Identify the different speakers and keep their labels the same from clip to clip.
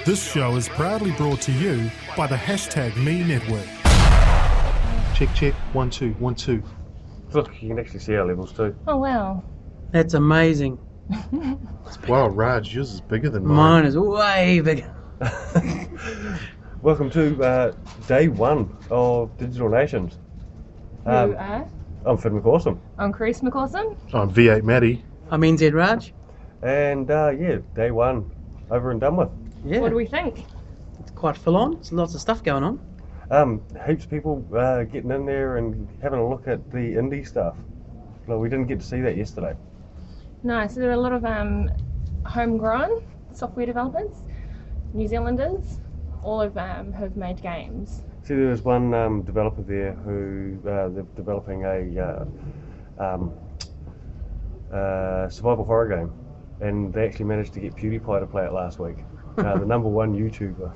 Speaker 1: This show is proudly brought to you by the #Me Network.
Speaker 2: Check. 1 2 1 2.
Speaker 3: Look, you can actually see our levels too.
Speaker 4: Oh wow.
Speaker 5: That's amazing.
Speaker 2: Wow, Raj, yours is bigger than
Speaker 5: Mine
Speaker 2: mine.
Speaker 5: is way bigger.
Speaker 3: Welcome to day one of Digital Nationz.
Speaker 4: Who are?
Speaker 3: I'm Finn McAwesome.
Speaker 4: I'm Chris McAwesome.
Speaker 2: I'm V8 Matty.
Speaker 5: I'm NZ Raj.
Speaker 3: And day one over and done with.
Speaker 5: Yeah,
Speaker 4: What do we think?
Speaker 5: it's quite full on. There's lots of stuff going on.
Speaker 3: Heaps of people getting in there and having a look at the indie stuff. Well, we didn't get to see that yesterday.
Speaker 4: No, so there are a lot of homegrown software developers, New Zealanders, all of them have made games.
Speaker 3: See, there was one developer there who they're developing a survival horror game, and they actually managed to get PewDiePie to play it last week. The number one YouTuber.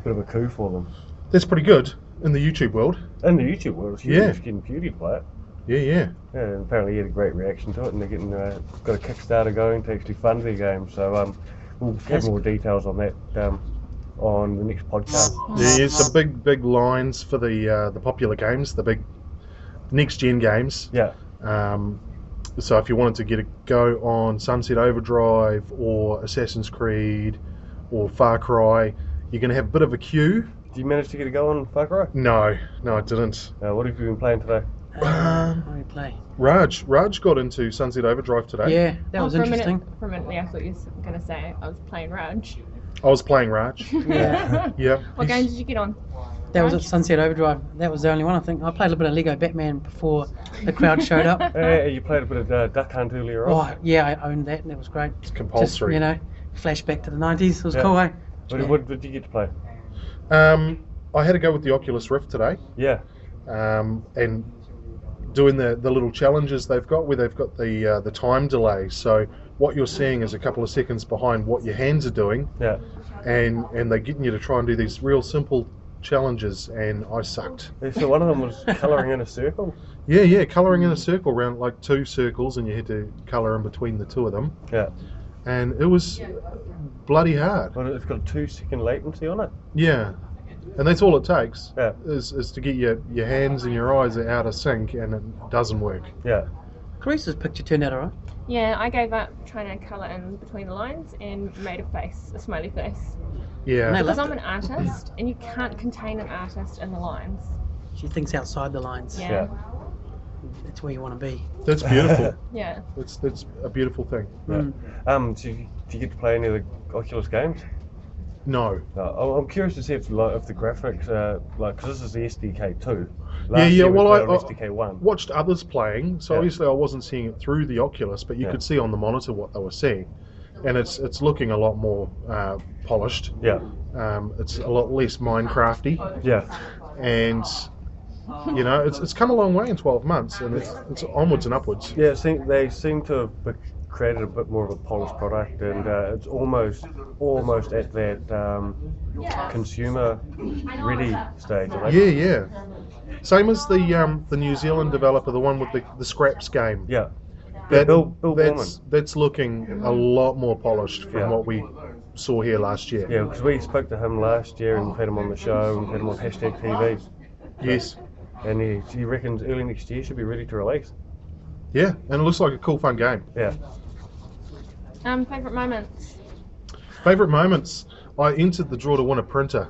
Speaker 3: Bit of a coup for them.
Speaker 2: That's pretty good in the YouTube world.
Speaker 3: In the YouTube world, it's huge
Speaker 2: Yeah.
Speaker 3: getting PewDiePie to play it.
Speaker 2: Yeah.
Speaker 3: Yeah, and apparently he had a great reaction to it, and they're getting got a Kickstarter going to actually fund their game. So we'll have more details on that on the next podcast.
Speaker 2: Yeah, some big lines for the popular games, the big next gen games.
Speaker 3: Yeah,
Speaker 2: So if you wanted to get a go on Sunset Overdrive or Assassin's Creed or Far Cry, you're going to have a bit of a queue.
Speaker 3: did you manage to get a go on Far Cry?
Speaker 2: No, I didn't.
Speaker 3: What have you been playing today?
Speaker 5: What do we play?
Speaker 2: Raj got into Sunset Overdrive today.
Speaker 5: Yeah, that was
Speaker 4: for
Speaker 5: interesting.
Speaker 4: For a minute, yeah, I thought you were going to say I was playing Raj.
Speaker 2: I was playing Raj.
Speaker 5: Yeah.
Speaker 2: Yeah.
Speaker 4: What game did you get on?
Speaker 5: That was at
Speaker 4: Raj?
Speaker 5: Sunset Overdrive. That was the only one, I think. I played a little bit of Lego Batman before the crowd showed up.
Speaker 3: You played a bit of Duck Hunt earlier on.
Speaker 5: Oh, yeah, I owned that and that was great.
Speaker 2: It's compulsory.
Speaker 5: Just, flashback to the 90s. It was
Speaker 3: Yeah.
Speaker 5: cool, eh?
Speaker 3: What did you get to play?
Speaker 2: I had to go with the Oculus Rift today.
Speaker 3: Yeah,
Speaker 2: And doing the little challenges they've got, where they've got the time delay. So what you're seeing is a couple of seconds behind what your hands are doing,
Speaker 3: yeah.
Speaker 2: and they're getting you to try and do these real simple challenges, and I sucked.
Speaker 3: So one of them was colouring in a circle.
Speaker 2: Yeah, colouring in a circle around like 2 circles, and you had to colour in between the 2 of them,
Speaker 3: Yeah,
Speaker 2: and it was bloody hard.
Speaker 3: but it's got a 2-second latency on it.
Speaker 2: Yeah, and that's all it takes.
Speaker 3: Yeah.
Speaker 2: Is to get your hands and your eyes out of sync, and it doesn't work.
Speaker 3: Yeah.
Speaker 5: Clarice's picture turned out alright.
Speaker 4: Yeah, I gave up trying to colour in between the lines and made a smiley face.
Speaker 2: Yeah.
Speaker 5: No.
Speaker 4: Because
Speaker 5: loved
Speaker 4: I'm an artist and you can't contain an artist in the lines.
Speaker 5: She thinks outside the lines.
Speaker 4: Yeah.
Speaker 3: Yeah.
Speaker 5: That's where you want to be.
Speaker 2: That's beautiful.
Speaker 4: Yeah.
Speaker 2: That's a beautiful thing.
Speaker 5: Mm.
Speaker 3: Do you get to play any of the Oculus games?
Speaker 2: No.
Speaker 3: I'm curious to see if the graphics are because this is the SDK 2.
Speaker 2: Well, I
Speaker 3: SDK 1.
Speaker 2: watched others playing, so
Speaker 3: Yeah.
Speaker 2: obviously I wasn't seeing it through the Oculus, but you
Speaker 3: Yeah.
Speaker 2: could see on the monitor what they were seeing, and it's looking a lot more polished.
Speaker 3: Yeah,
Speaker 2: It's a lot less Minecrafty,
Speaker 3: yeah,
Speaker 2: and it's come a long way in 12 months, and it's onwards and upwards.
Speaker 3: yeah. They seem to have created a bit more of a polished product, and it's almost at that consumer ready stage. I think.
Speaker 2: Yeah. Same as the New Zealand developer, the one with the Scraps game.
Speaker 3: Yeah.
Speaker 2: Bill
Speaker 3: Bowman.
Speaker 2: that's looking a lot more polished from
Speaker 3: Yeah.
Speaker 2: what we saw here last year.
Speaker 3: Yeah, because we spoke to him last year and had him on the show and had him on #TV.
Speaker 2: Yes.
Speaker 3: And he reckons early next year should be ready to release.
Speaker 2: Yeah, and it looks like a cool, fun game.
Speaker 3: Yeah.
Speaker 4: Favourite moments?
Speaker 2: Favourite moments? I entered the draw to win a printer.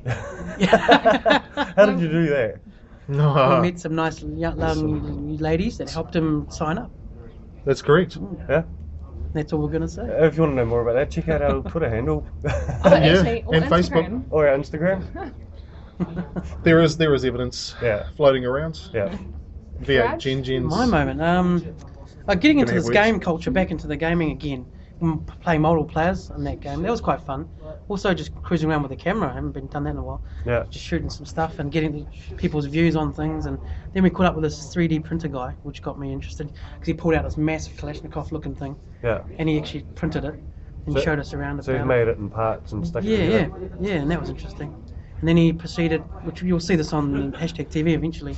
Speaker 3: How did you do that?
Speaker 5: We met some nice young ladies that helped him sign up.
Speaker 2: That's correct.
Speaker 3: Yeah.
Speaker 5: That's all we're going to say.
Speaker 3: If you want to know more about that, check out our Twitter handle
Speaker 4: Actually, or
Speaker 2: and
Speaker 4: Instagram.
Speaker 3: or our Instagram.
Speaker 2: There is evidence
Speaker 3: Yeah.
Speaker 2: floating around.
Speaker 3: Yeah.
Speaker 2: V8
Speaker 4: Raj?
Speaker 2: Gen's.
Speaker 5: My moment. Getting into
Speaker 2: have
Speaker 5: this
Speaker 2: words.
Speaker 5: game culture, back into the gaming again, playing multiple players in that game. That was quite fun. Also, just cruising around with the camera. I haven't done that in a while.
Speaker 3: Yeah.
Speaker 5: Just shooting some stuff and getting people's views on things. And then we caught up with this 3D printer guy, which got me interested because he pulled out this massive Kalashnikov-looking thing,
Speaker 3: Yeah.
Speaker 5: and he actually printed it and
Speaker 3: So-
Speaker 5: showed us around
Speaker 3: So he's
Speaker 5: about
Speaker 3: made it in parts and stuck it
Speaker 5: Yeah,
Speaker 3: together.
Speaker 5: and that was interesting. And then he proceeded, which you'll see this on #TV eventually,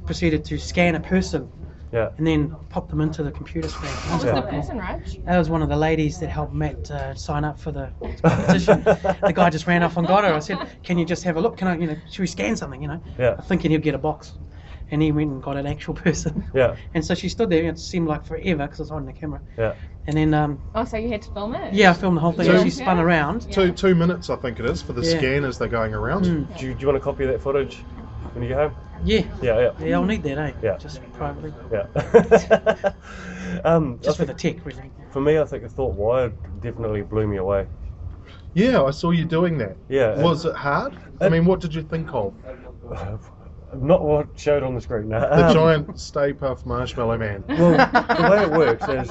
Speaker 5: proceeded to scan a person
Speaker 3: Yeah.
Speaker 5: and then popped them into the computer screen. That
Speaker 4: What
Speaker 5: was
Speaker 4: was
Speaker 5: quite
Speaker 4: the
Speaker 5: cool.
Speaker 4: person, Raj?
Speaker 5: That was one of the ladies that helped Matt sign up for the competition. The guy just ran off and got her. I said, "Can you just have a look? Can I, should we scan something?
Speaker 3: Yeah.
Speaker 5: Thinking he'd get a box." And he went and got an actual person.
Speaker 3: Yeah.
Speaker 5: And so she stood there, and it seemed like forever because I was holding the camera.
Speaker 3: Yeah.
Speaker 5: And then,
Speaker 4: Oh, so you had to film it?
Speaker 5: I filmed the whole thing.
Speaker 2: So-
Speaker 5: And she spun around.
Speaker 4: Yeah.
Speaker 2: 2 minutes, I think it is, for the
Speaker 5: Yeah.
Speaker 2: scan as they're going around.
Speaker 3: Do you want a copy of that footage when you get home?
Speaker 5: Yeah.
Speaker 3: Yeah.
Speaker 5: Yeah, I'll need that, eh?
Speaker 3: Yeah.
Speaker 5: Just privately.
Speaker 3: Yeah.
Speaker 5: Just for the tech, really.
Speaker 3: For me, I think the thought wired definitely blew me away.
Speaker 2: Yeah, I saw you doing that.
Speaker 3: Yeah.
Speaker 2: Was it hard? I mean, what did you think of?
Speaker 3: Not what showed on the screen. No.
Speaker 2: The giant Stay Puft Marshmallow Man.
Speaker 3: Well, the way it works is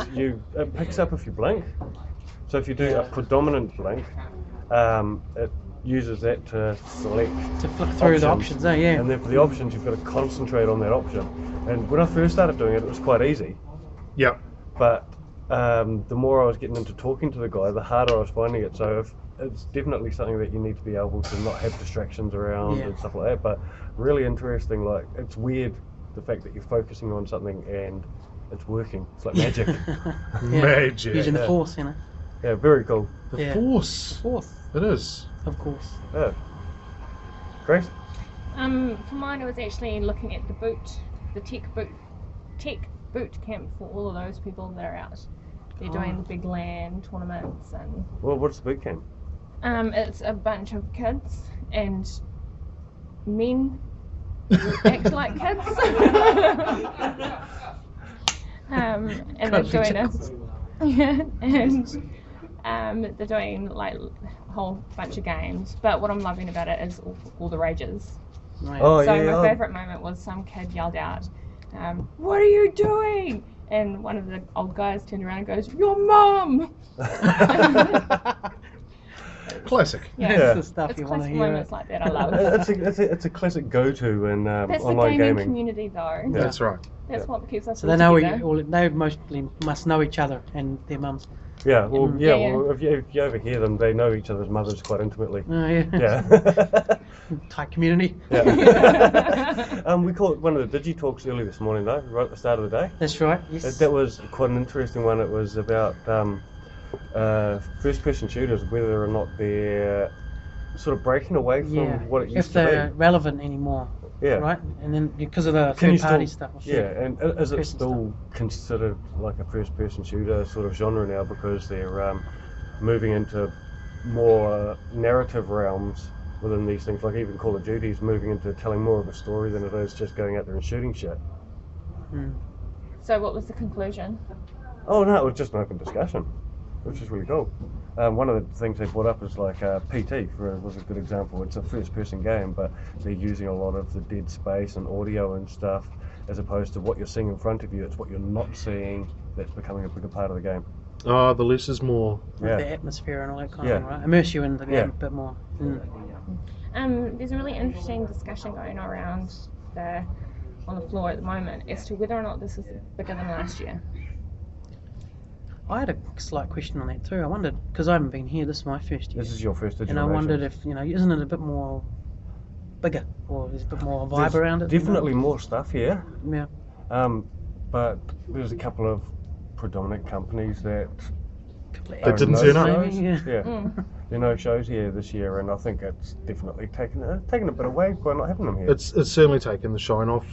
Speaker 3: it picks up if you blink. So if you do a predominant blink, it uses that to select
Speaker 5: To flick through the options, yeah.
Speaker 3: And then for the options, you've got to concentrate on that option. And when I first started doing it, it was quite easy.
Speaker 2: Yep.
Speaker 3: But the more I was getting into talking to the guy, the harder I was finding it. So it's definitely something that you need to be able to not have distractions around
Speaker 5: Yeah.
Speaker 3: and stuff like that. But really interesting. Like, it's weird the fact that you're focusing on something and it's working. It's like magic.
Speaker 2: Magic.
Speaker 5: Using the
Speaker 3: Yeah.
Speaker 5: force,
Speaker 3: Yeah, very cool.
Speaker 2: The
Speaker 5: Yeah.
Speaker 2: Force.
Speaker 5: Force,
Speaker 2: It is.
Speaker 5: of course.
Speaker 3: Yeah. Grace?
Speaker 4: For mine, it was actually looking at the tech boot camp for all of those people that are out. They're doing the big LAN tournaments, and
Speaker 3: Well, what's the boot camp?
Speaker 4: it's a bunch of kids and men who act like kids. And they're doing it. Yeah, and they're doing like a whole bunch of games. But what I'm loving about it is all the rages.
Speaker 5: Right.
Speaker 3: Oh,
Speaker 4: So
Speaker 3: yeah.
Speaker 4: my favourite moment was some kid yelled out, "What are you doing?" And one of the old guys turned around and goes, "Your mum!"
Speaker 2: Classic.
Speaker 4: Yeah,
Speaker 5: That's the stuff
Speaker 4: it's
Speaker 5: you want to
Speaker 4: classic
Speaker 5: hear.
Speaker 4: moments like that I love.
Speaker 3: It's a classic go-to in
Speaker 4: That's the
Speaker 3: online
Speaker 4: gaming
Speaker 3: gaming.
Speaker 4: community though.
Speaker 3: Yeah.
Speaker 2: That's right.
Speaker 4: That's what keeps us
Speaker 5: So
Speaker 4: all
Speaker 5: they know
Speaker 4: together.
Speaker 5: they mostly must know each other and their mums.
Speaker 3: Yeah, well,
Speaker 4: Yeah,
Speaker 3: well, if you overhear them, they know each other's mothers quite intimately.
Speaker 5: Oh, yeah.
Speaker 3: Yeah.
Speaker 5: Tight community.
Speaker 3: Yeah. We caught one of the Digitalks early this morning, though, right at the start of the day.
Speaker 5: That's right. Yes.
Speaker 3: That was quite an interesting one. It was about first-person shooters, whether or not they're sort of breaking away from what it used
Speaker 5: if
Speaker 3: to
Speaker 5: they're
Speaker 3: be.
Speaker 5: relevant anymore.
Speaker 3: Yeah.
Speaker 5: Right. And then because of the
Speaker 3: Can you
Speaker 5: third party
Speaker 3: still-
Speaker 5: stuff.
Speaker 3: Yeah, and is it
Speaker 5: Person
Speaker 3: still considered like a first-person shooter sort of genre now because they're moving into more narrative realms within these things? Like even Call of Duty's moving into telling more of a story than it is just going out there and shooting shit.
Speaker 5: Mm.
Speaker 4: So what was the conclusion?
Speaker 3: Oh no, it was just an open discussion, which is really cool. One of the things they brought up is like PT was a good example. It's a first-person game, but they're using a lot of the dead space and audio and stuff, as opposed to what you're seeing in front of you. It's what you're not seeing that's becoming a bigger part of the game.
Speaker 2: Oh, the less is more.
Speaker 5: With
Speaker 3: Yeah.
Speaker 5: the atmosphere and all that kind
Speaker 3: Yeah.
Speaker 5: of thing, right? Immerse you in the game
Speaker 3: Yeah.
Speaker 5: a bit more. Mm.
Speaker 4: There's a really interesting discussion going around on the floor at the moment as to whether or not this is bigger than last year.
Speaker 5: I had a slight question on that too. I wondered, because I haven't been here, this is my first year.
Speaker 3: This is your first Digital
Speaker 5: And I wondered
Speaker 3: Nationz.
Speaker 5: if, isn't it a bit more bigger? Or there's a bit more vibe
Speaker 3: There's
Speaker 5: around it?
Speaker 3: definitely more stuff here,
Speaker 5: Yeah.
Speaker 3: but there's a couple of predominant companies that
Speaker 5: Couple of
Speaker 2: That didn't
Speaker 5: errands,
Speaker 2: turn up.
Speaker 5: maybe, yeah.
Speaker 3: Yeah,
Speaker 4: Mm.
Speaker 3: there are no shows here this year, and I think it's definitely taken a bit away by not having them here.
Speaker 2: It's certainly taken the shine off.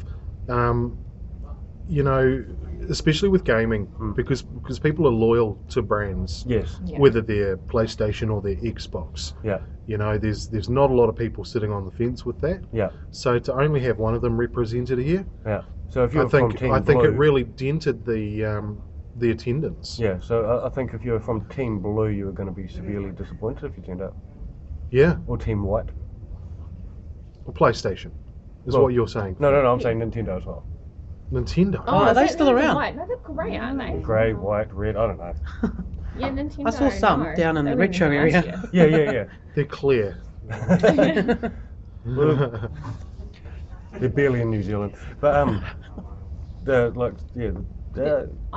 Speaker 2: Especially with gaming, because people are loyal to brands,
Speaker 3: Yes.
Speaker 4: Yeah.
Speaker 2: whether they're PlayStation or their Xbox.
Speaker 3: Yeah.
Speaker 2: There's not a lot of people sitting on the fence with that.
Speaker 3: Yeah.
Speaker 2: So to only have one of them represented here,
Speaker 3: Yeah. So if you're
Speaker 2: I
Speaker 3: from
Speaker 2: think
Speaker 3: Team
Speaker 2: I think
Speaker 3: Blue,
Speaker 2: it really dented the attendance.
Speaker 3: Yeah. So I think if you were from Team Blue, you were going to be severely disappointed if you turned up,
Speaker 2: Yeah,
Speaker 3: or Team White.
Speaker 2: or PlayStation is
Speaker 3: Well,
Speaker 2: what you're saying.
Speaker 3: No. I'm saying Nintendo as well.
Speaker 2: Nintendo.
Speaker 5: Oh, are they
Speaker 4: is that
Speaker 5: still around?
Speaker 4: White? No, they're grey, aren't they?
Speaker 3: Grey, white, red. I don't know.
Speaker 4: Yeah, Nintendo.
Speaker 5: I saw some
Speaker 4: no,
Speaker 5: down in
Speaker 4: they
Speaker 5: the
Speaker 4: were
Speaker 5: retro
Speaker 4: there last
Speaker 5: area.
Speaker 4: year.
Speaker 2: They're clear.
Speaker 3: Well, they're barely in New Zealand, but
Speaker 4: I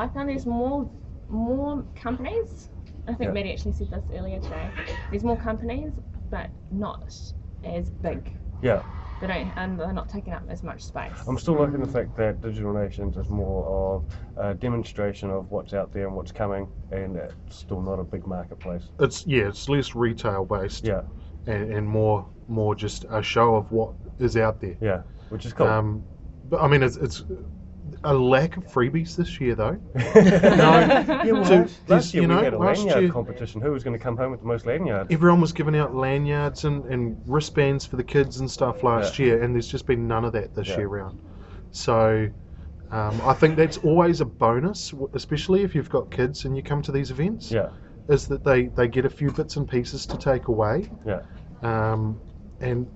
Speaker 4: found there's more companies. I think
Speaker 3: Yeah.
Speaker 4: Maddie actually said this earlier today. There's more companies, but not as big.
Speaker 3: yeah.
Speaker 4: and they're not taking up as much space.
Speaker 3: I'm still liking the fact that Digital Nationz is more of a demonstration of what's out there and what's coming, and it's still not a big marketplace.
Speaker 2: It's less retail based.
Speaker 3: Yeah,
Speaker 2: And more just a show of what is out there.
Speaker 3: yeah, which is cool.
Speaker 2: But I mean, it's a lack of freebies this year, though.
Speaker 3: Yeah, well,
Speaker 2: So,
Speaker 3: last year
Speaker 2: you
Speaker 3: we
Speaker 2: know,
Speaker 3: had a
Speaker 2: last
Speaker 3: lanyard
Speaker 2: year-
Speaker 3: competition. Who was going to come home with the most lanyards?
Speaker 2: Everyone was giving out lanyards and wristbands for the kids and stuff last year, and there's just been none of that this year round. So I think that's always a bonus, especially if you've got kids and you come to these events,
Speaker 3: Yeah,
Speaker 2: is that they get a few bits and pieces to take away.
Speaker 3: yeah,
Speaker 2: And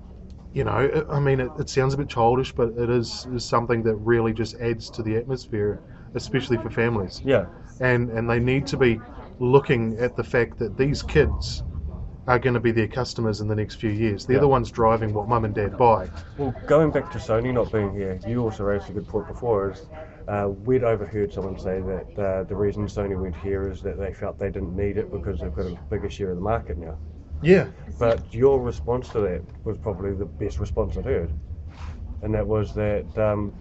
Speaker 2: you know, I mean, it sounds a bit childish, but it is something that really just adds to the atmosphere, especially for families.
Speaker 3: yeah,
Speaker 2: And they need to be looking at the fact that these kids are going to be their customers in the next few years. They're the ones driving what mum and dad buy.
Speaker 3: Well, going back to Sony not being here, you also raised a good point before. Is we'd overheard someone say that the reason Sony went here is that they felt they didn't need it because they've got a bigger share of the market now.
Speaker 2: Yeah.
Speaker 3: But your response to that was probably the best response I'd heard, and that was that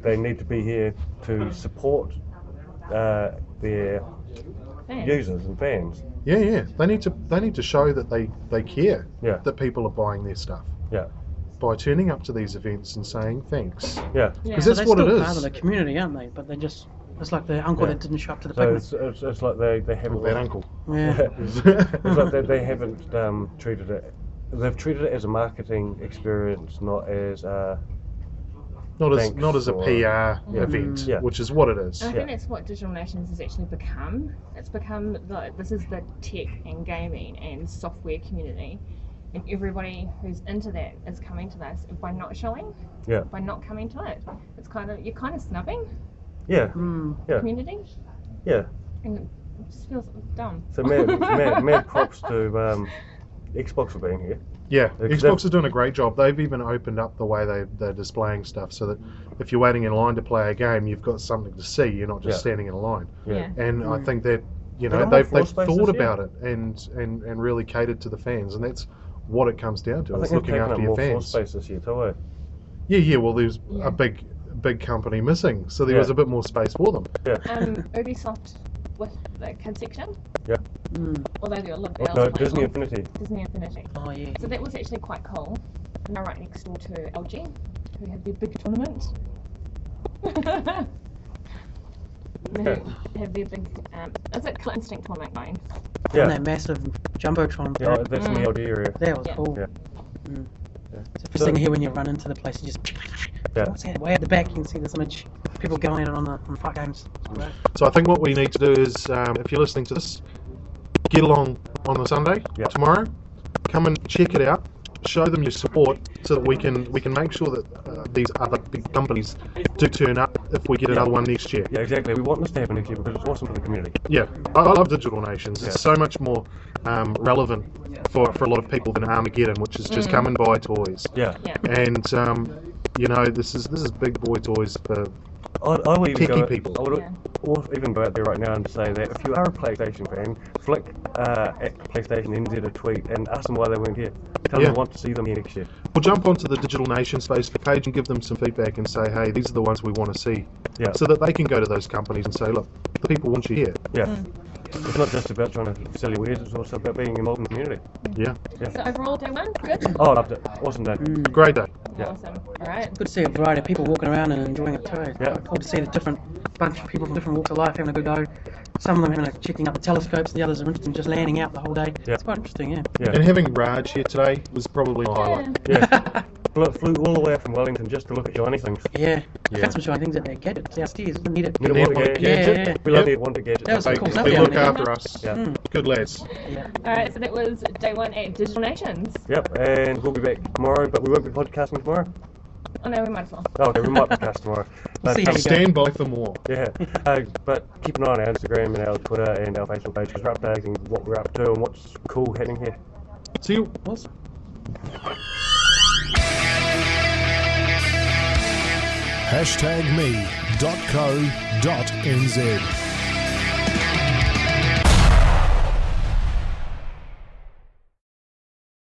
Speaker 3: they need to be here to support their
Speaker 4: Fans.
Speaker 3: users and fans.
Speaker 2: Yeah. They need to show that they care
Speaker 3: Yeah.
Speaker 2: that people are buying their stuff
Speaker 3: Yeah,
Speaker 2: by turning up to these events and saying thanks.
Speaker 3: yeah.
Speaker 4: Yeah.
Speaker 2: Because
Speaker 5: So
Speaker 2: that's
Speaker 5: they're
Speaker 2: what it
Speaker 5: still
Speaker 2: is.
Speaker 5: part of the community, aren't they? But they just, it's like the uncle
Speaker 3: Yeah.
Speaker 5: that didn't show up to the
Speaker 3: So
Speaker 5: picnic.
Speaker 3: it's like they haven't
Speaker 2: That uncle.
Speaker 5: Yeah.
Speaker 3: it's like they haven't treated it. They've treated it as a marketing experience, not as Thanks
Speaker 2: not as a
Speaker 3: for-
Speaker 2: PR event,
Speaker 3: Yeah.
Speaker 2: which is what it is.
Speaker 4: And I
Speaker 3: Yeah.
Speaker 4: think that's what Digital Nationz has actually become. It's become this is the tech and gaming and software community, and everybody who's into that is coming to this. And by not showing,
Speaker 3: Yeah.
Speaker 4: by not coming to it, you're kind of snubbing
Speaker 3: Yeah,
Speaker 4: the community,
Speaker 3: yeah.
Speaker 4: and it just feels dumb.
Speaker 3: So mad props to Xbox for being here.
Speaker 2: Yeah,
Speaker 3: Because
Speaker 2: Xbox is doing a great job. They've even opened up the way they're displaying stuff so that if you're waiting in line to play a game, you've got something to see. You're not just
Speaker 3: Yeah.
Speaker 2: standing in a line.
Speaker 3: Yeah.
Speaker 2: And I think that
Speaker 3: They
Speaker 2: they've
Speaker 3: got more floor
Speaker 2: they've
Speaker 3: space
Speaker 2: thought
Speaker 3: this year.
Speaker 2: about it and really catered to the fans, and that's what it comes down to.
Speaker 3: I
Speaker 2: It's
Speaker 3: think they've
Speaker 2: looking
Speaker 3: taken up
Speaker 2: after your
Speaker 3: more floor
Speaker 2: fans.
Speaker 3: space this year too.
Speaker 2: Yeah. Well, there's
Speaker 4: Yeah.
Speaker 2: a big company missing, so there
Speaker 3: Yeah.
Speaker 2: was a bit more space for them.
Speaker 4: Ubisoft with the kids section,
Speaker 3: Yeah.
Speaker 4: although they're a little
Speaker 3: Oh, no, Disney Infinity.
Speaker 4: Disney Infinity.
Speaker 5: Oh yeah.
Speaker 4: So that was actually quite cool. And they're right next door to LG, who have their big tournament. They have their big, is it Killer Instinct tournament going?
Speaker 5: And
Speaker 3: Yeah.
Speaker 5: that massive jumbotron.
Speaker 3: Yeah, that's in the LD area.
Speaker 5: That was
Speaker 4: Yeah.
Speaker 5: cool.
Speaker 3: Yeah.
Speaker 5: It's the first thing here when you run into the place, you just.
Speaker 3: Yeah.
Speaker 5: What's that? Way at the back, you can see this image. People going at it on the fight games.
Speaker 2: So I think what we need to do is, if you're listening to this, get along on the Sunday tomorrow. Come and check it out. Show them your support so that we can make sure that these other big companies do turn up if we get another one next year.
Speaker 3: Yeah, exactly. We want this to happen next year because it's awesome for the community.
Speaker 2: Yeah, I love Digital Nationz.
Speaker 3: Yeah.
Speaker 2: It's so much more relevant for a lot of people than Armageddon, which is just come and buy toys.
Speaker 3: Yeah.
Speaker 4: Yeah.
Speaker 2: And this is big boy toys for
Speaker 3: I would even
Speaker 2: techie
Speaker 3: go,
Speaker 2: people.
Speaker 3: I would
Speaker 4: Yeah.
Speaker 3: even go out there right now and say that if you are a PlayStation fan, flick at PlayStation NZ a tweet and ask them why they weren't here. Tell them
Speaker 2: Yeah.
Speaker 3: you want to see them here next year.
Speaker 2: We'll jump onto the Digital Nationz Facebook page and give them some feedback and say, hey, these are the ones we want to see.
Speaker 3: Yeah.
Speaker 2: So that they can go to those companies and say, look, the people want you here.
Speaker 3: Yeah. It's not just about trying to sell your wares, it's also about being involved in the community.
Speaker 2: Yeah.
Speaker 4: So overall, day one, good?
Speaker 3: Oh, I loved it. Awesome day.
Speaker 2: Great day.
Speaker 3: Yeah.
Speaker 4: Awesome. All right.
Speaker 5: Good to see a variety of people walking around and enjoying it too.
Speaker 3: Yeah.
Speaker 5: Cool to see the different bunch of people from different walks of life having a good go. Some of them checking out the telescopes, the others are interested in just landing out the whole day.
Speaker 3: Yeah.
Speaker 5: It's quite interesting, yeah.
Speaker 3: Yeah.
Speaker 2: And having Raj here today was probably my highlight.
Speaker 3: Yeah. Flew all the way up from Wellington just to look at shiny things.
Speaker 5: Yeah.
Speaker 2: Yeah.
Speaker 5: Got some shiny things at their gadgets downstairs. Didn't need it.
Speaker 3: Need a
Speaker 2: Need
Speaker 3: wonder
Speaker 2: one.
Speaker 3: gadget.
Speaker 5: Yeah.
Speaker 3: We love
Speaker 2: Yep.
Speaker 3: need wonder gadget.
Speaker 5: That was
Speaker 2: They,
Speaker 5: cool
Speaker 2: they
Speaker 5: stuff
Speaker 2: look
Speaker 5: down there.
Speaker 2: after us.
Speaker 3: Yeah.
Speaker 2: Good lads.
Speaker 5: Yeah.
Speaker 4: All right. So that was day one at Digital Nationz.
Speaker 3: Yep, and we'll be back tomorrow, but we won't be podcasting tomorrow.
Speaker 4: Oh no, we might as well.
Speaker 3: Oh, okay, we might podcast tomorrow. But,
Speaker 5: See how you go.
Speaker 2: Stand by for more.
Speaker 3: yeah, but keep an eye on our Instagram and our Twitter and our Facebook page because we're updating what we're up to and what's cool happening here.
Speaker 2: See you.
Speaker 5: Awesome.
Speaker 1: #me.co.nz